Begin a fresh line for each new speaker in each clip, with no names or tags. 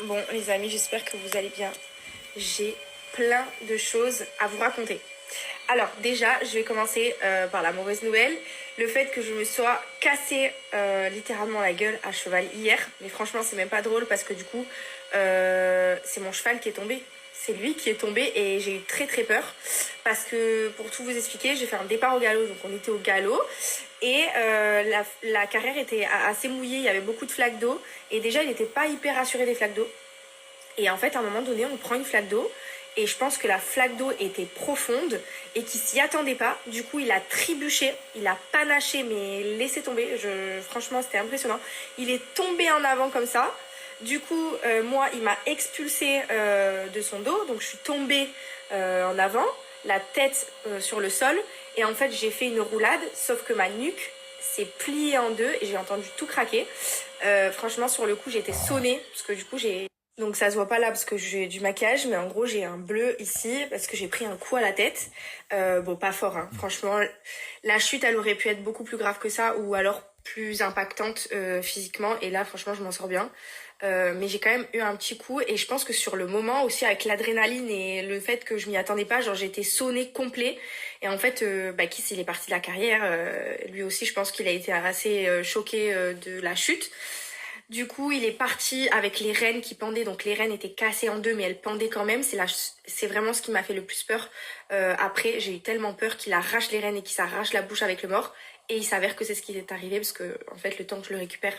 Bon les amis, j'espère que vous allez bien. J'ai plein de choses à vous raconter. Alors déjà, je vais commencer par la mauvaise nouvelle. Le fait que je me sois cassé littéralement la gueule à cheval hier. Mais franchement, c'est même pas drôle parce que du coup, c'est mon cheval qui est tombé. C'est lui qui est tombé et j'ai eu très très peur. Parce que pour tout vous expliquer, j'ai fait un départ au galop. Donc on était au galop. Et la carrière était assez mouillée, il y avait beaucoup de flaques d'eau. Et déjà, il n'était pas hyper assuré des flaques d'eau. Et en fait, à un moment donné, on prend une flaque d'eau. Et je pense que la flaque d'eau était profonde et qu'il s'y attendait pas. Du coup, il a trébuché, il a panaché, mais laissé tomber. Franchement, c'était impressionnant. Il est tombé en avant comme ça. Du coup, moi, il m'a expulsé de son dos. Donc, je suis tombée en avant, la tête sur le sol. Et en fait, j'ai fait une roulade, sauf que ma nuque s'est pliée en deux et j'ai entendu tout craquer. Franchement, sur le coup, j'ai été sonnée parce que du coup, j'ai... Donc ça se voit pas là parce que j'ai du maquillage, mais en gros j'ai un bleu ici parce que j'ai pris un coup à la tête. Bon, pas fort, hein. Franchement, la chute elle aurait pu être beaucoup plus grave que ça ou alors plus impactante physiquement. Et là, franchement, je m'en sors bien. Mais j'ai quand même eu un petit coup et je pense que sur le moment aussi avec l'adrénaline et le fait que je m'y attendais pas, genre j'ai été sonnée complet. Et en fait, Kiss il est parti de la carrière. Lui aussi, je pense qu'il a été assez choqué de la chute. Du coup, il est parti avec les rênes qui pendaient. Donc les rênes étaient cassées en deux, mais elles pendaient quand même. C'est vraiment ce qui m'a fait le plus peur. Après, j'ai eu tellement peur qu'il arrache les rênes et qu'il s'arrache la bouche avec le mort. Et il s'avère que c'est ce qui est arrivé parce que, en fait, le temps que je le récupère,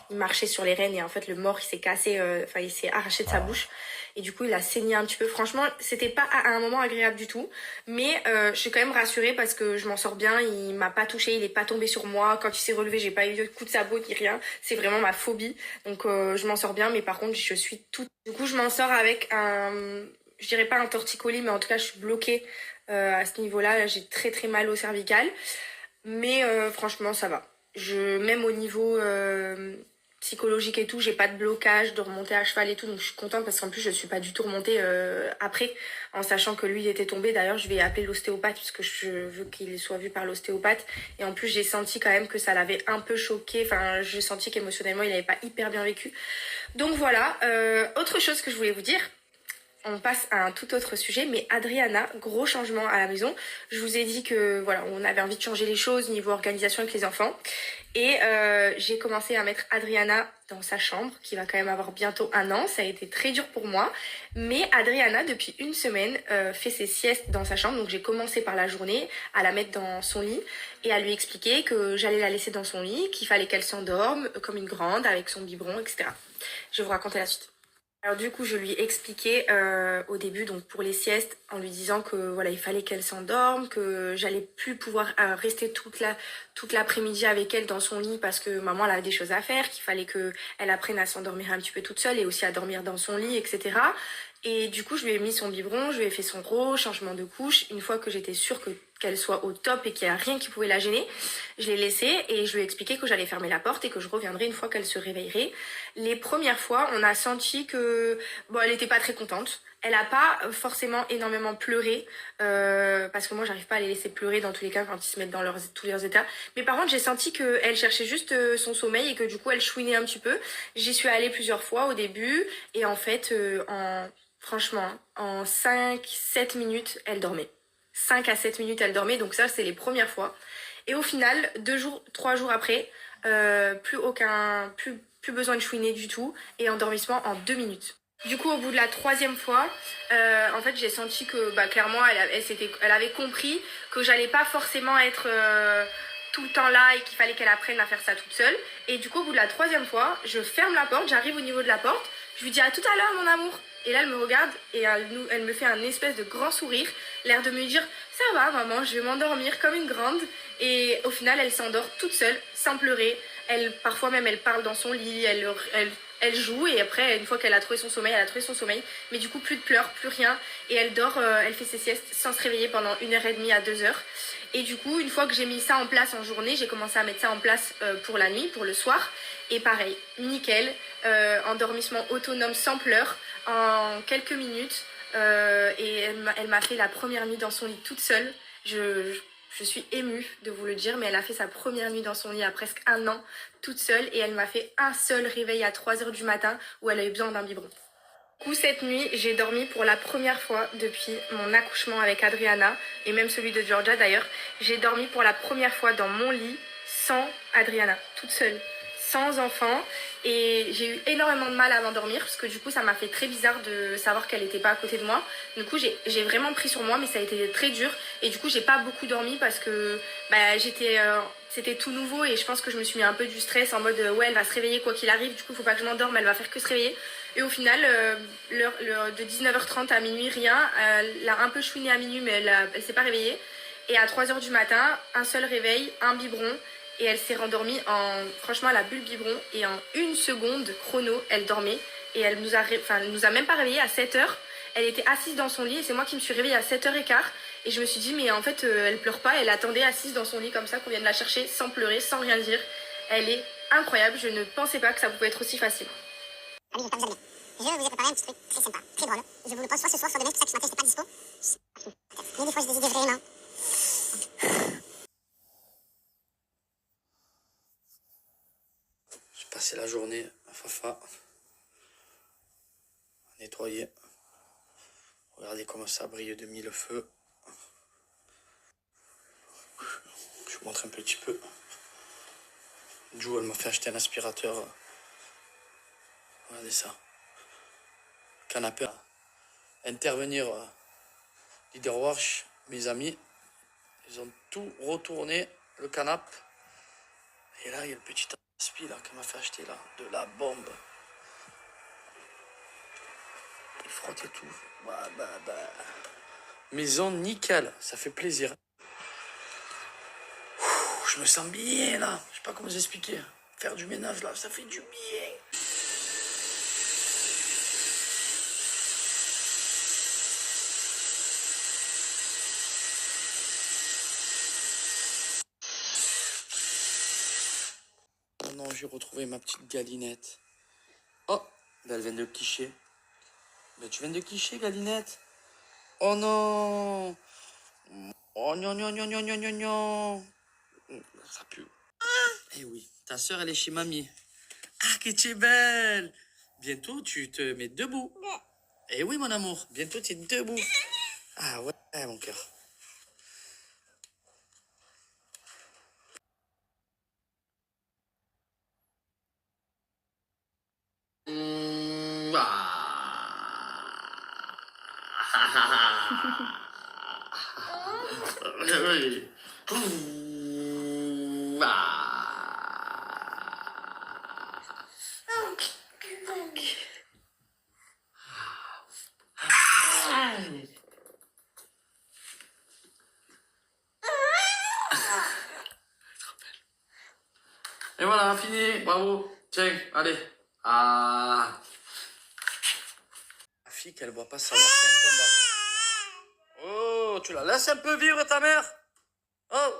il marchait sur les rênes et en fait, le mort, il s'est cassé, il s'est arraché de sa bouche. Et du coup, il a saigné un petit peu. Franchement, c'était pas à un moment agréable du tout. Mais je suis quand même rassurée parce que je m'en sors bien. Il m'a pas touché, il est pas tombé sur moi. Quand il s'est relevé, j'ai pas eu de coup de sabot ni rien. C'est vraiment ma phobie. Donc je m'en sors bien, mais par contre, je suis toute... Du coup, je m'en sors avec un... Je dirais pas un torticolis, mais en tout cas, je suis bloquée à ce niveau-là. Là, j'ai très très mal au cervical. Mais franchement, ça va. Même au niveau psychologique et tout, j'ai pas de blocage de remonter à cheval et tout, donc je suis contente parce qu'en plus je suis pas du tout remontée après, en sachant que lui il était tombé. D'ailleurs, je vais appeler l'ostéopathe puisque je veux qu'il soit vu par l'ostéopathe. Et en plus, j'ai senti quand même que ça l'avait un peu choqué. Enfin, j'ai senti qu'émotionnellement il avait pas hyper bien vécu. Donc voilà. Autre chose que je voulais vous dire, on passe à un tout autre sujet, mais Adriana, gros changement à la maison. Je vous ai dit que voilà, on avait envie de changer les choses niveau organisation avec les enfants. Et j'ai commencé à mettre Adriana dans sa chambre, qui va quand même avoir bientôt 1 an. Ça a été très dur pour moi. Mais Adriana, depuis une semaine, fait ses siestes dans sa chambre. Donc j'ai commencé par la journée à la mettre dans son lit et à lui expliquer que j'allais la laisser dans son lit, qu'il fallait qu'elle s'endorme comme une grande avec son biberon, etc. Je vais vous raconter la suite. Alors du coup, je lui ai expliqué au début, donc pour les siestes, en lui disant que voilà, il fallait qu'elle s'endorme, que j'allais plus pouvoir rester toute l'après-midi avec elle dans son lit parce que maman elle avait des choses à faire, qu'il fallait que elle apprenne à s'endormir un petit peu toute seule et aussi à dormir dans son lit, etc. Et du coup, je lui ai mis son biberon, je lui ai fait son rot, changement de couche. Une fois que j'étais sûre qu'elle soit au top et qu'il n'y a rien qui pouvait la gêner, je l'ai laissée et je lui ai expliqué que j'allais fermer la porte et que je reviendrai une fois qu'elle se réveillerait. Les premières fois, on a senti que elle était pas très contente. Elle a pas forcément énormément pleuré parce que moi j'arrive pas à les laisser pleurer dans tous les cas quand ils se mettent dans tous leurs états. Mais par contre j'ai senti qu'elle cherchait juste son sommeil et que du coup elle chouinait un petit peu. J'y suis allée plusieurs fois au début et en fait franchement en 5-7 minutes elle dormait. 5 à 7 minutes elle dormait, donc ça c'est les premières fois. Et au final 2 jours, 3 jours après plus besoin de chouiner du tout et endormissement en 2 minutes. Du coup, au bout de la troisième fois, en fait, j'ai senti que clairement, elle avait compris que j'allais pas forcément être tout le temps là et qu'il fallait qu'elle apprenne à faire ça toute seule. Et du coup, au bout de la troisième fois, je ferme la porte, j'arrive au niveau de la porte, je lui dis à tout à l'heure, mon amour. Et là, elle me regarde et elle me fait un espèce de grand sourire, l'air de me dire ça va, maman, je vais m'endormir comme une grande. Et au final, elle s'endort toute seule, sans pleurer. Parfois même, elle parle dans son lit, elle joue et après, une fois qu'elle a trouvé son sommeil, elle a trouvé son sommeil. Mais du coup, plus de pleurs, plus rien. Et elle dort, elle fait ses siestes sans se réveiller pendant 1h30 à 2 heures. Et du coup, une fois que j'ai mis ça en place en journée, j'ai commencé à mettre ça en place pour la nuit, pour le soir. Et pareil, nickel, endormissement autonome sans pleurs en quelques minutes. Et elle m'a fait la première nuit dans son lit toute seule. Je suis émue de vous le dire, mais elle a fait sa première nuit dans son lit à presque 1 an, toute seule, et elle m'a fait un seul réveil à 3 heures du matin où elle a eu besoin d'un biberon. Du coup, cette nuit, j'ai dormi pour la première fois depuis mon accouchement avec Adriana, et même celui de Georgia d'ailleurs. J'ai dormi pour la première fois dans mon lit sans Adriana, toute seule, sans enfant. Et j'ai eu énormément de mal à m'endormir, parce que du coup, ça m'a fait très bizarre de savoir qu'elle n'était pas à côté de moi. Du coup, j'ai vraiment pris sur moi, mais ça a été très dur. Et du coup, j'ai pas beaucoup dormi parce que c'était tout nouveau, et je pense que je me suis mis un peu du stress en mode ouais, elle va se réveiller quoi qu'il arrive, du coup, faut pas que je m'endorme, elle va faire que se réveiller. Et au final, l'heure de 19h30 à minuit, rien. Elle a un peu chouiné à minuit, mais elle s'est pas réveillée. Et à 3h du matin, un seul réveil, un biberon. Et elle s'est rendormie franchement, elle a bu le biberon. Et en une seconde chrono, elle dormait. Et elle nous a même pas réveillés à 7h. Elle était assise dans son lit et c'est moi qui me suis réveillée à 7h15. Et je me suis dit, mais en fait, elle pleure pas. Elle attendait assise dans son lit comme ça qu'on vienne la chercher sans pleurer, sans rien dire. Elle est incroyable. Je ne pensais pas que ça pouvait être aussi facile.
Amis, j'espère que vous allez bien. Je vous ai préparé un petit truc très sympa, très drôle. Je vous le pose soit ce soir, soit demain, c'est pour ça que ce matin, j'étais pas dispo. Mais des fois, j'ai des idées vraiment.
J'ai passé la journée à Fafa, à nettoyer. Regardez comment ça brille de mille feux. Je vous montre un petit peu. Jou, elle m'a fait acheter un aspirateur. Regardez ça. Canapé. Intervenir Leader Wash, mes amis. Ils ont tout retourné, le canapé. Et là, il y a le petit aspi là qu'elle m'a fait acheter là, de la bombe. Il frotte et tout. Maison nickel, ça fait plaisir. Je me sens bien là. Je sais pas comment vous expliquer. Faire du ménage là, ça fait du bien. Non, j'ai retrouvé ma petite galinette. Oh, ben elle vient de quicher. Ben tu viens de quicher, galinette. Oh non. Oh non, non, non, non, non, non, non. Ça pue. Eh oui, ta soeur, elle est chez mamie. Ah, que tu es belle. Bientôt, tu te mets debout. Eh oui, mon amour, bientôt, tu es debout. Ah ouais, mon cœur. Et voilà, fini, bravo. Tiens, allez. Ah. La fille qu'elle voit pas sa mère, c'est un combat. Oh, tu la laisses un peu vivre ta mère? Oh,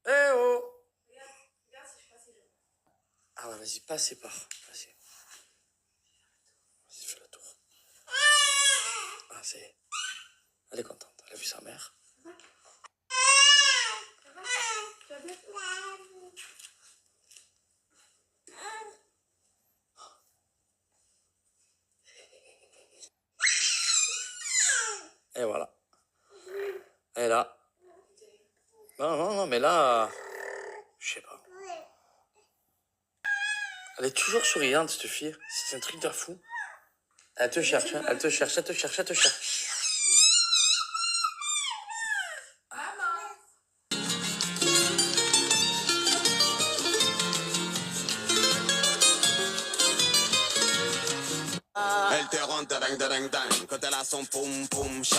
eh oh. Ah ouais, vas-y, passez par. Vas-y. Vas-y, fais le tour. Ah, c'est. Elle est contente, elle a vu sa mère. Et voilà. Elle est là. Non, non, non, mais là. Je sais pas. Elle est toujours souriante, cette fille. C'est un truc de fou. Elle te cherche, hein. Elle te cherche, elle te cherche, elle te cherche.
Elle te rend dingue, dingue, dingue quand elle a son poum poum shot.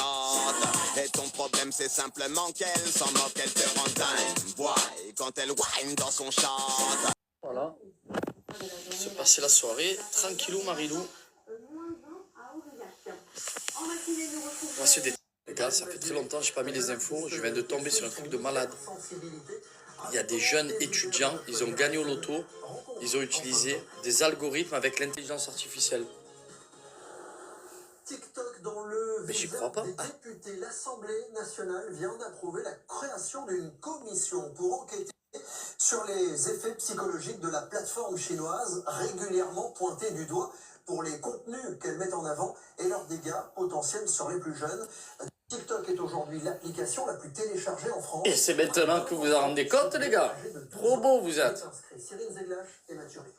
Et ton problème c'est simplement qu'elle s'en moque, elle te rend dingue. Boy, quand elle whine dans son shot.
Voilà. Se passer la soirée, tranquillou Marilou. On va se détendre. Les gars, ça fait très longtemps que j'ai pas mis les infos. Je viens de tomber sur un truc de malade. Il y a des jeunes étudiants, ils ont gagné au loto. Ils ont utilisé des algorithmes avec l'intelligence artificielle.
TikTok dans le
Mais j'y
viseur
crois pas.
des députés. L'Assemblée nationale vient d'approuver la création d'une commission pour enquêter sur les effets psychologiques de la plateforme chinoise régulièrement pointée du doigt pour les contenus qu'elle met en avant et leurs dégâts potentiels sur les plus jeunes. TikTok est aujourd'hui l'application la plus téléchargée en France.
Et c'est maintenant que vous en rendez compte, les gars. Trop beau vous êtes.
Cyril Zeglache et Mathieu Rioux.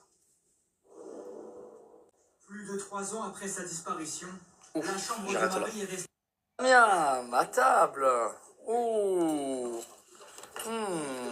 Plus de 3 ans après sa disparition,
Ouf,
la chambre de
j'arrête là.
Marie est restée.
Miam, à table. Ouh. Hmm.